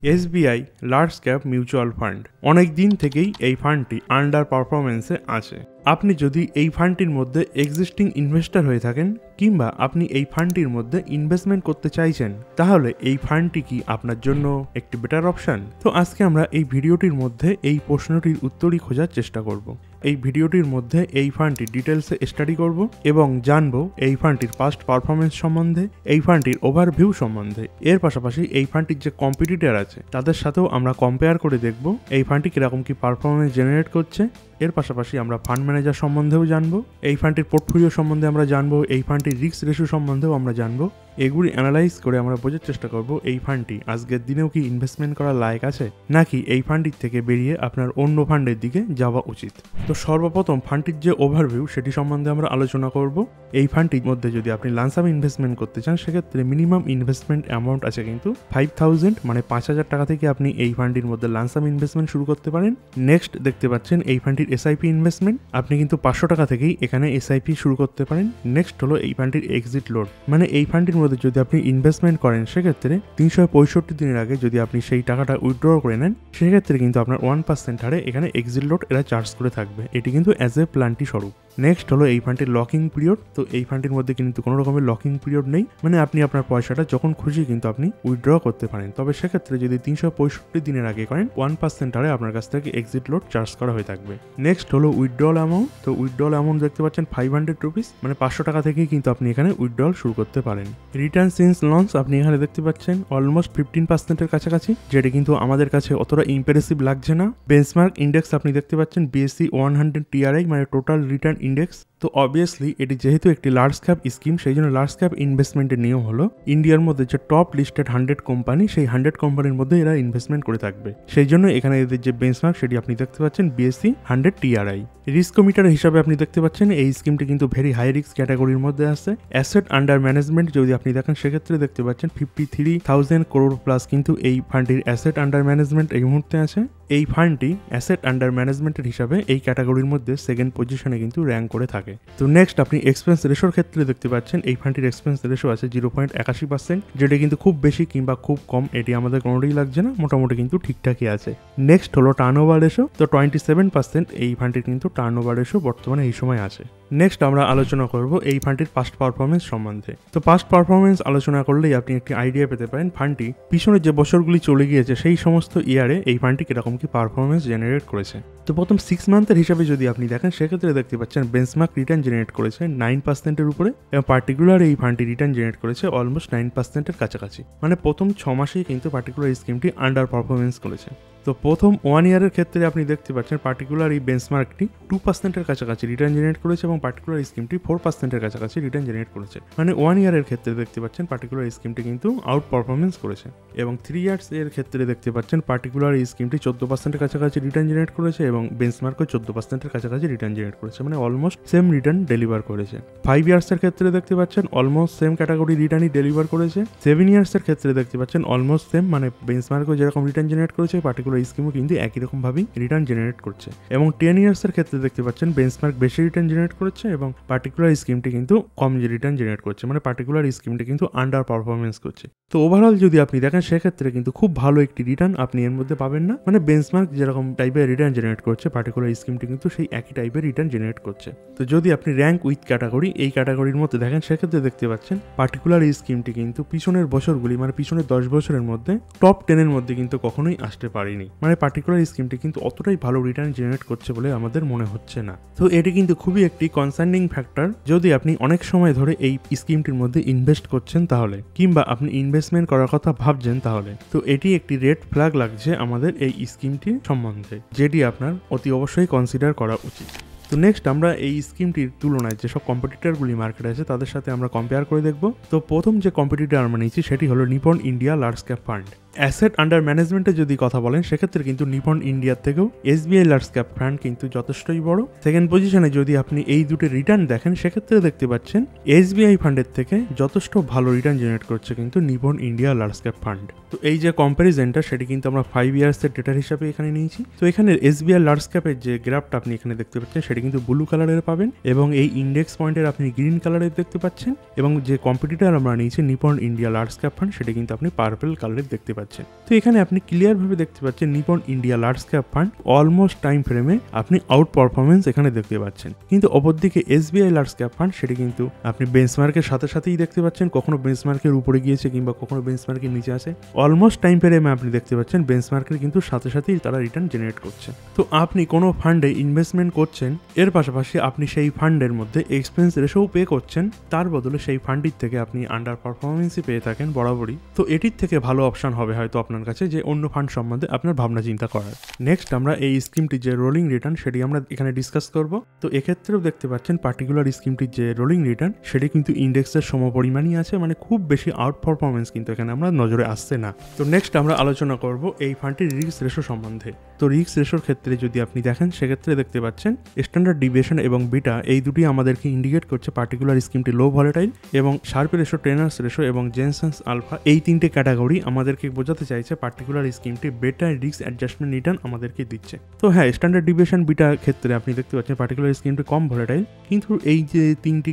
SBI large cap mutual fund অনেক দিন থেকেই এই ফান্ডটি আন্ডার পারফরমেন্সে আছে। আপনি যদি এই ফান্ডটির মধ্যে এক্সিস্টিং ইনভেস্টর হয়ে থাকেন কিংবা আপনি এই ফান্ডটির মধ্যে ইনভেস্টমেন্ট করতে চাইছেন, তাহলে এই ফান্ডটি কি আপনার জন্য একটি বেটার অপশন? তো আজকে আমরা এই ভিডিওটির মধ্যে এই প্রশ্নটির উত্তরই খোঁজার চেষ্টা করব। এই ভিডিওটির মধ্যে এই ফান্ডটির ডিটেলসে স্টাডি করব এবং জানবো এই ফান্ডটির পাস্ট পারফরমেন্স সম্বন্ধে, এই ফান্ডটির ওভারভিউ সম্বন্ধে। এর পাশাপাশি এই ফান্ডটির যে কম্পিটিটর আছে তাদের সাথেও আমরা কম্পেয়ার করে দেখব এই ফান্ডটি কিরকম কি পারফরমেন্স জেনারেট করছে। এর পাশাপাশি আমরা ফান্ড ম্যানেজার সম্বন্ধেও জানবো, এই ফান্ডটির পোর্টফোলিও সম্বন্ধে আমরা জানবো, এই ফান্ডটির রিস্ক রেশিও সম্বন্ধেও আমরা জানবো। এগুলি অ্যানালাইজ করে আমরা বোঝার চেষ্টা করব এই ফান্ডটি আজকের দিনেও কি ইনভেস্টমেন্ট করার লায়ক আছে, নাকি এই ফান্ডটির থেকে বেরিয়ে আপনার অন্য ফান্ডের দিকে যাওয়া উচিত। তো সর্বপ্রথম ফান্ডটির যে ওভারভিউ সেটি সম্বন্ধে আমরা আলোচনা করব। এই ফান্ডটির মধ্যে যদি আপনি লামসাম ইনভেস্টমেন্ট করতে চান, সেক্ষেত্রে মিনিমাম ইনভেস্টমেন্ট অ্যামাউন্ট আছে কিন্তু 5000, মানে 5000 টাকা থেকে আপনি এই ফান্ডটির মধ্যে লামসাম ইনভেস্টমেন্ট শুরু করতে পারেন। নেক্সট দেখতে পাচ্ছেন এই ফান্ডটির এসআইপি ইনভেস্টমেন্ট, আপনি কিন্তু 500 টাকা থেকেই এখানে এসআইপি শুরু করতে পারেন। নেক্সট হলো এই ফান্ডটির এক্সিট লোড, মানে এই ফান্ডটির মধ্যে যদি আপনি ইনভেস্টমেন্ট করেন সেক্ষেত্রে 365 দিনের আগে যদি আপনি সেই টাকাটা উইথড্র করে নেন, সেক্ষেত্রে কিন্তু আপনার 1% হারে এখানে এক্সিট লোড এরা চার্জ করে থাকবে। এটি কিন্তু অ্যাজ এ প্ল্যান্টি স্বরূপ। নেক্সট হলো এই ফান্ডটির লকিং পিরিয়ড। তো এই ফান্ডটির মধ্যে কিন্তু কোনো রকমের লকিং পিরিয়ড নেই, মানে আপনি আপনার পয়সাটা যখন খুশি কিন্তু আপনি উইথড্র করতে পারেন। তবে সেক্ষেত্রে যদি 365 দিনের আগে করেন, 1% হারে আপনার কাছ থেকে এক্সিট লোড চার্জ করা হয়ে থাকবে। নেক্সট হলো উইথড্রল অ্যামাউন্ট। তো উইথড্রল অ্যামাউন্ট দেখতে পাচ্ছেন 500 রুপিস, মানে 500 টাকা থেকেই কিন্তু আপনি এখানে উইথড্রল শুরু করতে পারেন। রিটার্ন সিন্স লঞ্চ আপনি এখানে দেখতে পাচ্ছেন অলমোস্ট 15% কাছাকাছি, যেটি কিন্তু আমাদের কাছে অতটা ইম্প্রেসিভ লাগছে না। বেঞ্চমার্ক ইন্ডেক্স আপনি দেখতে পাচ্ছেন BSE 100 TRI, মানে টোটাল রিটার্ন ইন্ডেক্স। তো অবভিয়াসলি এটি যেহেতু একটি লার্জ ক্যাপ স্কিম, সেই জন্য লার্জ ক্যাপ ইনভেস্টমেন্টের নিয়ম হলো ইন্ডিয়ার মধ্যে যে টপ লিস্টেড 100 কোম্পানি, সেই 100 কোম্পানির মধ্যে এরা ইনভেস্টমেন্ট করে থাকবে। সেই জন্য এখানে এদের যে বেঞ্চমার্ক সেটি আপনি দেখতে পাচ্ছেন BSE 100 TRI। রিস্কোমিটার হিসাবে আপনি দেখতে পাচ্ছেন এই স্কিমটি কিন্তু ভেরি হাই রিস্ক ক্যাটাগরির মধ্যে আছে। অ্যাসেট আন্ডার ম্যানেজমেন্ট যদি আপনি দেখেন, সেক্ষেত্রে দেখতে পাচ্ছেন 53,000 crore প্লাস কিন্তু এই ফান্ডটির অ্যাসেট আন্ডার ম্যানেজমেন্ট এই মুহূর্তে আছে। এই ফান্ডটি অ্যাসেট আন্ডার ম্যানেজমেন্টের হিসাবে এই ক্যাটাগরির মধ্যে সেকেন্ড পজিশনে কিন্তু র্যাঙ্ক করে থাকে। তো নেক্সট আপনি এক্সপেন্স রেশোর ক্ষেত্রে দেখতে পাচ্ছেন এই ফান্ডটির এক্সপেন্স রেশো আছে 0.81%, যেটা কিন্তু খুব বেশি কিংবা খুব কম এটি আমাদের কোনোটাই লাগছে না, মোটামুটি কিন্তু ঠিকঠাকই আছে। নেক্সট হলো টার্নওভার রেশো। তো 27% এই ফান্ডটির কিন্তু টার্নওভার রেশো বর্তমানে এই সময় আছে। নেক্সট আমরা আলোচনা করব এই ফান্ডটির পাস্ট পারফরমেন্স সম্বন্ধে। তো পাস্ট পারফরমেন্স আলোচনা করলেই আপনি একটি আইডিয়া পেতে পারেন ফান্ডটি পিছনে যে বছরগুলি চলে গিয়েছে সেই সমস্ত ইয়ারে এই ফান্ডটি কিরকম কি পারফরমেন্স জেনারেট করেছে। তো প্রথম 6 মান্থের হিসাবে যদি আপনি দেখেন, সেক্ষেত্রে দেখতে পাচ্ছেন বেঞ্চমার্ক রিটার্ন জেনারেট করেছে 9%-এর উপরে, এবং পার্টিকুলার এই ফান্ডটি রিটার্ন জেনারেট করেছে অলমোস্ট 9%-এর কাছাকাছি, মানে প্রথম 6 মাসেই কিন্তু পার্টিকুলার এই স্কিমটি আন্ডার পারফরমেন্স করেছে। তো প্রথম 1 ইয়ারের ক্ষেত্রে আপনি দেখতে পাচ্ছেন পার্টিকুলার এই বেঞ্চমার্কটি 2%-এর কাছাকাছি রিটার্ন জেনারেট করেছে এবং পার্টিকুলার স্কিমটি 4%-এর কাছাকাছি রিটার্ন জেনারেট করেছে। মানে 1 ইয়ারের ক্ষেত্রে দেখতে পাচ্ছেন পার্টিকুলার স্কিমটি কিন্তু আউট পারফরমেন্স করেছে, এবং 3 ইয়ার্স এর ক্ষেত্রে দেখতে পাচ্ছেন পার্টিকুলার এই স্কিমটি 14%-এর কাছাকাছি রিটার্ন জেনারেট করেছে এবং বেঞ্চমার্কও 14%-এর কাছাকাছি রিটার্ন জেনারেট করেছে, মানে অলমোস্ট সেম রিটার্ন ডেলিভার করেছে। 5 ইয়ার্সের ক্ষেত্রে দেখতে পাচ্ছেন অলমোস্ট সেম ক্যাটাগরি রিটার্নই ডেলিভার করেছে। 7 ইয়ার্সের ক্ষেত্রে দেখতে পাচ্ছেন অলমোস্ট সেম, মানে বেঞ্চমার্কও যেরকম রিটার্ন জেনারেট করেছে পার্টিকুলার স্কিমও কিন্তু একই রকম ভাবেই রিটার্ন জেনারেট করছে। এবং 10 ইয়ার্সের ক্ষেত্রে দেখতে পাচ্ছেন বেঞ্চমার্ক বেশি রিটার্ন জেনারেট করেছে এবং পার্টিকুলার স্কিমটি কিন্তু কম রিটার্ন জেনারেট করছে, মানে পার্টিকুলার স্কিমটি কিন্তু আন্ডার পারফরমেন্স করছে। তো ওভারঅল যদি আপনি দেখেন, সেক্ষেত্রে কিন্তু খুব ভালো একটি রিটার্ন আপনি এর মধ্যে পাবেন না, মানে বেঞ্চমার্ক যেরকম টাইপের রিটার্ন জেনারেট করছে পার্টিকুলার স্কিমটি কিন্তু সেই একই টাইপের রিটার্ন জেনারেট করছে। তো যদি আপনি র্যাঙ্ক উইথ ক্যাটাগরি এই ক্যাটাগরির মধ্যে দেখেন, সেক্ষেত্রে দেখতে পাচ্ছেন পার্টিকুলার এই স্কিমটি কিন্তু পিছনের বছরগুলি, মানে পিছনের 10 বছরের মধ্যে টপ 10-এর মধ্যে কিন্তু কখনোই আসতে পারেনি, মানে পার্টিকুলার স্কিমটি কিন্তু অতটাই ভালো রিটার্ন জেনারেট করছে বলে আমাদের মনে হচ্ছে না। তো এটি কিন্তু খুবই একটি কনসার্নিং ফ্যাক্টর যদি আপনি অনেক সময় ধরে এই স্কিমটির মধ্যে ইনভেস্ট করছেন তাহলে, কিংবা আপনি ইনভেস্টমেন্ট করার কথা ভাবছেন তাহলে। তো এটি একটি রেড ফ্ল্যাগ লাগছে আমাদের এই স্কিমটির সম্বন্ধে, যেটি আপনার অতি অবশ্যই কনসিডার করা উচিত। তো নেক্সট আমরা এই স্কিমটির তুলনায় যেসব কম্পিটিটরগুলি মার্কেটে আছে তাদের সাথে আমরা কম্পেয়ার করে দেখব। তো প্রথম যে কম্পিটিটর আমরা নিয়েছি সেটি হলো Nipon India large cap fund. Asset under ম্যানেজমেন্টে যদি কথা বলেন, সেক্ষেত্রে কিন্তু নিপন ইন্ডিয়ার থেকেও এসবিআই লার্জ ক্যাপ ফান্ড কিন্তু যথেষ্টই বড়। সেকেন্ড পজিশনে যদি আপনি এই দুটো রিটার্ন দেখেন, সেক্ষেত্রে দেখতে পাচ্ছেন এসবিআই ফান্ডের থেকে যথেষ্ট ভালো রিটার্ন জেনারেট করছে কিন্তু Nipon India large cap fund. তো এই যে কম্প্যারিজনটা সেটি কিন্তু আমরা 5 ইয়ার্সের ডেটার হিসাবে এখানে নিয়েছি। তো এখানে এসবিআই লার্জ ক্যাপের যে গ্রাফটা আপনি এখানে দেখতে পাচ্ছেন সেটি কিন্তু ব্লু কালারের পাবেন, এবং এই ইন্ডেক্স পয়েন্টের আপনি গ্রিন কালারের দেখতে পাচ্ছেন, এবং যে কম্পিটিটর আমরা নিয়েছি Nipon India large cap fund সেটি কিন্তু আপনি পার্পল কালারের দেখতে পাচ্ছেন। পাচ্ছেন। তো এখানে আপনি ক্লিয়ারভাবে দেখতে পাচ্ছেন Nipon India large cap fund almost time ফ্রেমে আপনি আউট পারফরমেন্স এখানে দেখতে পাচ্ছেন। কিন্তু অপরদিকে এসবিআই লার্জ ক্যাপ ফান্ড সেটি কিন্তু আপনি বেঞ্চমার্কের সাথে সাথেই দেখতে পাচ্ছেন, কখনো বেঞ্চমার্কের উপরে গিয়েছে কিংবা কখনো বেঞ্চমার্কের নিচে আছে। অলমোস্ট টাইম ফ্রেমে আপনি দেখতে পাচ্ছেন বেঞ্চমার্কের কিন্তু সাথে সাথেই তারা রিটার্ন জেনারেট করছে। তো আপনি কোনো ফান্ডে ইনভেস্টমেন্ট করছেন, এর পাশাপাশি আপনি সেই ফান্ডের মধ্যে এক্সপেন্স রেশিও পে করছেন, তার বদলে সেই ফান্ডটির থেকে আপনি আন্ডার পারফরমেন্সই পেয়ে থাকেন বরাবরই। তো এটির থেকে ভালো অপশন হবে হয়তো আপনার কাছে যে অন্য ফান্ড সম্বন্ধে আপনার ভাবনা চিন্তা করার। নেক্সট আমরা এই স্কিমটির যে রোলিং রিটার্ন সেটি আমরা এখানে ডিসকাস করব। তো এক্ষেত্রেও দেখতে পাচ্ছেন পার্টিকুলার স্কিমটির যে রোলিং রিটার্ন সেটি কিন্তু ইন্ডেক্সের সমপরিমাণই আছে, মানে খুব বেশি আউট পারফরমেন্স কিন্তু এখানে আমরা নজরে আসছে না। তো নেক্সট আমরা আলোচনা করব এই ফান্ডটির রিস্ক রেশো সম্বন্ধে। তো রিস্ক রেশোর ক্ষেত্রে যদি আপনি দেখেন সেক্ষেত্রে দেখতে পাচ্ছেন স্ট্যান্ডার্ড ডিভিয়েশন এবং বিটা এই দুটি আমাদেরকে ইন্ডিকেট করছে পার্টিকুলার স্কিমটি লো ভলেটাইল, এবং শার্প রেশো, ট্রেনার্স রেশো এবং জেনসেন্স আলফা এই তিনটে ক্যাটাগরি আমাদেরকে বোঝাতে চাইছে পার্টিকুলার স্কিমটি বেটার রিস্ক অ্যাডজাস্টমেন্ট রিটার্ন আমাদেরকে দিচ্ছে। তো হ্যাঁ, স্ট্যান্ডার্ড ডিভিয়েশন বিটার ক্ষেত্রে আপনি দেখতে পাচ্ছেন পার্টিকুলার স্কিমটি কম ভলেটাইল, কিন্তু এই যে তিনটে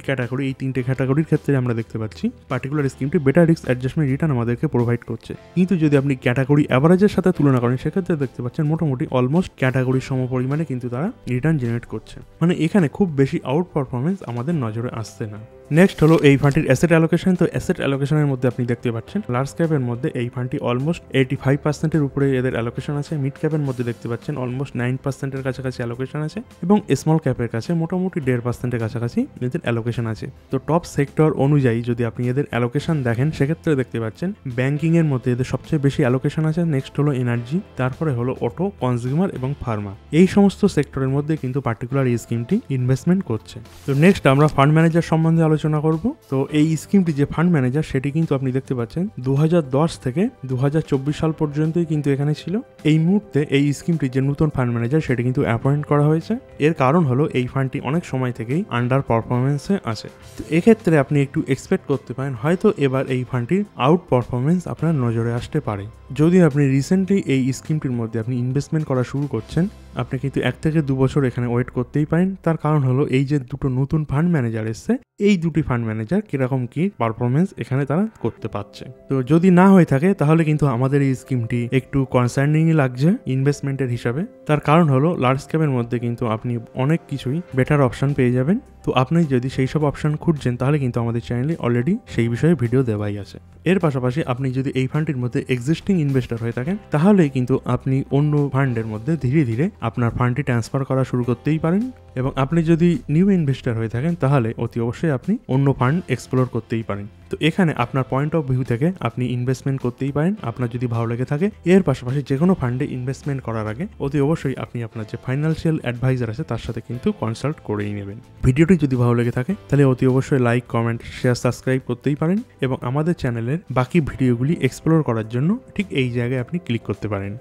ক্যাটাগরির ক্ষেত্রে আমরা দেখতে পাচ্ছি পার্টিকুলার স্কিমটি বেটার রিস্ক অ্যাডজাস্টমেন্ট রিটার্ন আমাদেরকে প্রোভাইড করছে। কিন্তু যদি আপনি ক্যাটাগরি অ্যাভারেজের সাথে তুলনা করেন সেক্ষেত্রে দেখতে পাচ্ছেন মোটামুটি অলমোস্ট ক্যাটাগরির সমপরিমাণে কিন্তু তারা রিটার্ন জেনারেট করছে, মানে এখানে খুব বেশি আউট পারফরমেন্স আমাদের নজরে আসছে না। নেক্সট হলো এই ফান্ডটির অ্যাসেট অ্যালোকেশন। তো অ্যাসেট অ্যালোকেশনের মধ্যে আপনি দেখতে পাচ্ছেন লার্জ ক্যাপের মধ্যে এই ফান্ডটি অলমোস্ট 85%-এর উপরে এদের অ্যালোকেশন আছে। মিড ক্যাপের মধ্যে দেখতে পাচ্ছেন অলমোস্ট 9%-এর কাছাকাছি অ্যালোকেশন আছে, এবং স্মল ক্যাপের কাছে মোটামুটি 1.5%-এর কাছাকাছি এদের অ্যালোকেশন আছে। তো টপ সেক্টর অনুযায়ী যদি আপনি এদের অ্যালোকেশন দেখেন সেক্ষেত্রে দেখতে পাচ্ছেন ব্যাংকিং এর মধ্যে এদের সবচেয়ে বেশি অ্যালোকেশন আছে, নেক্সট হলো এনার্জি, তারপরে হলো অটো, কনজিউমার এবং ফার্মা। এই সমস্ত সেক্টরের মধ্যে কিন্তু পার্টিকুলার এই স্কিমটি ইনভেস্টমেন্ট করছে। তো নেক্সট আমরা ফান্ড ম্যানেজার সম্বন্ধে আলোচনা করব। তো এই স্কিমটি যে ফান্ড ম্যানেজার সেটি কিন্তু আপনি দেখতে পাচ্ছেন 2010 থেকে 2024 সাল পর্যন্তই কিন্তু এখানে ছিল। এই মুহূর্তে এই স্কিমটি যে নতুন ফান্ড ম্যানেজার সেটি কিন্তু অ্যাপয়েন্ট করা হয়েছে। এর কারণ হলো এই ফান্ডটি অনেক সময় থেকেই আন্ডার পারফরমেন্সে আছে। তো এক্ষেত্রে আপনি একটু এক্সপেক্ট করতে পারেন হয়তো এবার এই ফান্ডটির আউট পারফরমেন্স আপনার নজরে আসতে পারে। যদি আপনি রিসেন্টলি এই স্কিমটির মধ্যে আপনি ইনভেস্টমেন্ট করা শুরু করছেন, আপনি কিন্তু 1 থেকে 2 বছর এখানে ওয়েট করতেই পারেন। তার কারণ হলো এই যে দুটো নতুন ফান্ড ম্যানেজার এসছে, এই দুটি ফান্ড ম্যানেজার কিরকম কি পারফরমেন্স এখানে তারা করতে পারছে। তো যদি না হয়ে থাকে তাহলে কিন্তু আমাদের এই স্কিমটি একটু কনসার্নিংই লাগছে ইনভেস্টমেন্টের হিসাবে। তার কারণ হলো লার্জ ক্যাপের মধ্যে কিন্তু আপনি অনেক কিছুই বেটার অপশন পেয়ে যাবেন। তো আপনি যদি সেই সব অপশন খুঁজছেন তাহলে কিন্তু আমাদের চ্যানেলে অলরেডি সেই বিষয়ে ভিডিও দেওয়াই আছে। এর পাশাপাশি আপনি যদি এই ফান্ডটির মধ্যে এক্সিস্টিং ইনভেস্টর হয়ে থাকেন তাহলে কিন্তু আপনি অন্য ফান্ডের মধ্যে ধীরে ধীরে আপনার ফান্ডটি ট্রান্সফার করা শুরু করতেই পারেন, এবং আপনি যদি নিউ ইনভেস্টর হয়ে থাকেন তাহলে অতি অবশ্যই আপনি অন্য ফান্ড এক্সপ্লোর করতেই পারেন। তো এখানে আপনার পয়েন্ট অফ ভিউ থেকে আপনি ইনভেস্টমেন্ট করতেই পারেন আপনার যদি ভালো লেগে থাকে। এর পাশাপাশি যে কোনো ফান্ডে ইনভেস্টমেন্ট করার আগে অতি অবশ্যই আপনি আপনার যে ফাইন্যান্সিয়াল অ্যাডভাইজার আছে তার সাথে কিন্তু কনসাল্ট করেই নেবেন। ভিডিওটি যদি ভালো লেগে থাকে তাহলে অতি অবশ্যই লাইক, কমেন্ট, শেয়ার, সাবস্ক্রাইব করতেই পারেন, এবং আমাদের চ্যানেলের বাকি ভিডিওগুলি এক্সপ্লোর করার জন্য ঠিক এই জায়গায় আপনি ক্লিক করতে পারেন।